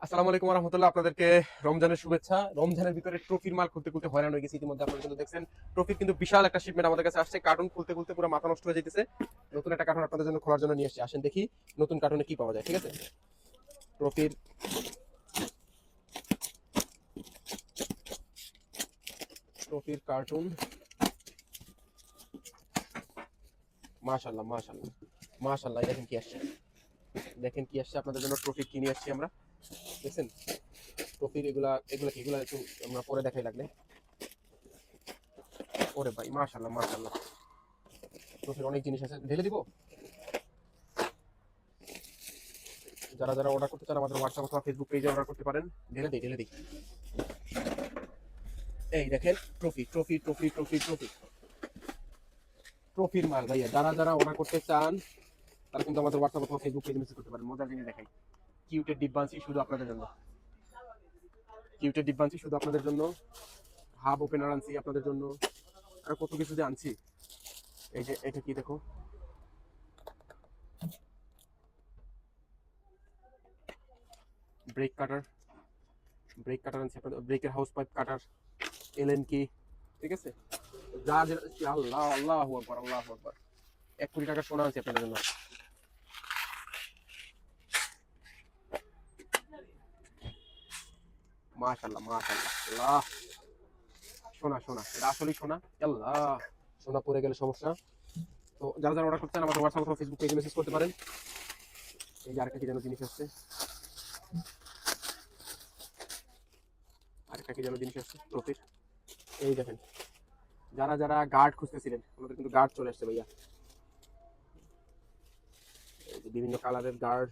আসসালামু আলাইকুম রহমতুল্লাহ। আপনাদেরকে রমজানের শুভেচ্ছা। রমজানের ভিতরে ট্রফির মাল খুলতে খুলতে হয়রান হয়ে গেছি ইতিমধ্যে। আপনারা কিন্তু দেখছেন ট্রফির কিন্তু বিশাল একটা শিপমেন্ট আমাদের কাছে আসছে। কার্টুন খুলতে খুলতে পুরো মাথা নষ্ট হয়ে যেতেছে। নতুন একটা কার্টুন আপনাদের জন্য খোলার জন্য নিয়ে এসেছি। আসেন দেখি নতুন কার্টুনে কি পাওয়া যায়। ঠিক আছে, ট্রফির ট্রফির কার্টুন। মাশাল্লাহ মাশাল্লাহ মাশাল্লাহ, দেখেন কি আসছে, দেখেন কি আসছে আপনাদের জন্য। ট্রফি কিনে আসছি আমরা, দেখছেন ট্রফির এগুলা এগুলা কি, এগুলা একটু আমরা পরে দেখাই লাগলে। ওরে ভাই মাশাল্লাহ মাশাল্লাহ, ট্রফির অনেক জিনিস আছে, ঢেলে দিব। যারা যারা অর্ডার করতে চান আমাদের হোয়াটসঅ্যাপ অথবা ফেসবুক পেজে অর্ডার করতে পারেন। ঢেলে দিই ঢেলে দিই। এই দেখেন trophy trophy trophy trophy trophy ট্রফির মাল ভাইয়া। যারা যারা অর্ডার করতে চান তারা কিন্তু আমাদের হোয়াটসঅ্যাপ অথবা ফেসবুক পেজে মেসেজ করতে পারেন। মজার জিনিস দেখাই, কিউটের ডিব্বাঞ্চি শুধু আপনাদের জন্য, কিউটের ডিব্বাঞ্চি শুধু আপনাদের জন্য, হাব ওপেনার আনছি আপনাদের জন্য, আর কত কিছু যে আনছি। এই যে এটা কি দেখো, ব্রেক কাটার, ব্রেক কাটার আনছি আপনাদের, ব্রেকের হাউস পাইপ কাটার, এলএন কি, ঠিক আছে। যা আল্লাহ আল্লাহ আকবার আল্লাহ আকবার, 1 কোটি টাকা সোনা আনছি আপনাদের জন্য। মাশাল্লাহ মাশাল্লাহ আল্লাহ, সোনা সোনা, এটা আসলেই সোনা। আল্লাহ, সোনা পড়ে গেলে সমস্যা। তো যারা যারা অর্ডার করতে চান আমাদের হোয়াটসঅ্যাপ অথবা ফেসবুক পেজে মেসেজ করতে পারেন। এই যে আরেকটা কি যেন জিনিস আসছে, আরেকটা কি যেন জিনিস আসছে ট্রফির। এই দেখেন, যারা যারা গার্ড খুঁজতেছিলেন আমাদের কিন্তু গার্ড চলে আসছে ভাইয়া। এই যে বিভিন্ন কালারের গার্ড,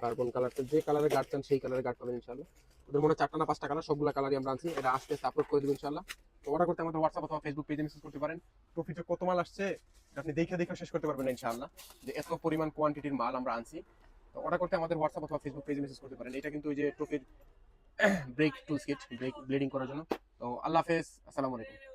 কার্বন কালার, যে কালারের গার্ড চান সেই কালারের গার্ড পাবেন ইনশাআল্লাহ। ওদের মনে 4টা না 5টা কালার, সবগুলো কালারই আমরা আনছি। এটা আস্তে আস্তে আপলোড করে দেবো ইনশাআল্লাহ। তো অর্ডার করতে আমাদের হোয়াটসঅ্যাপ অথবা ফেসবুক পেজে মেসেজ করতে পারেন। ট্রফিতে কত মাল আসছে আপনি দেখে দেখে শেষ করতে পারবেন না ইনশাআল্লাহ, যে এত পরিমাণ কোয়ান্টিটির মাল আমরা আনছি। তো অর্ডার করতে আমাদের হোয়াটসঅ্যাপ অথবা ফেসবুক পেজে মেসেজ করতে পারেন। এটা কিন্তু ওই যে ট্রফির brake tools kit, brake bleeding করার জন্য। তো আল্লাহ হাফেজ, আসসালামু আলাইকুম।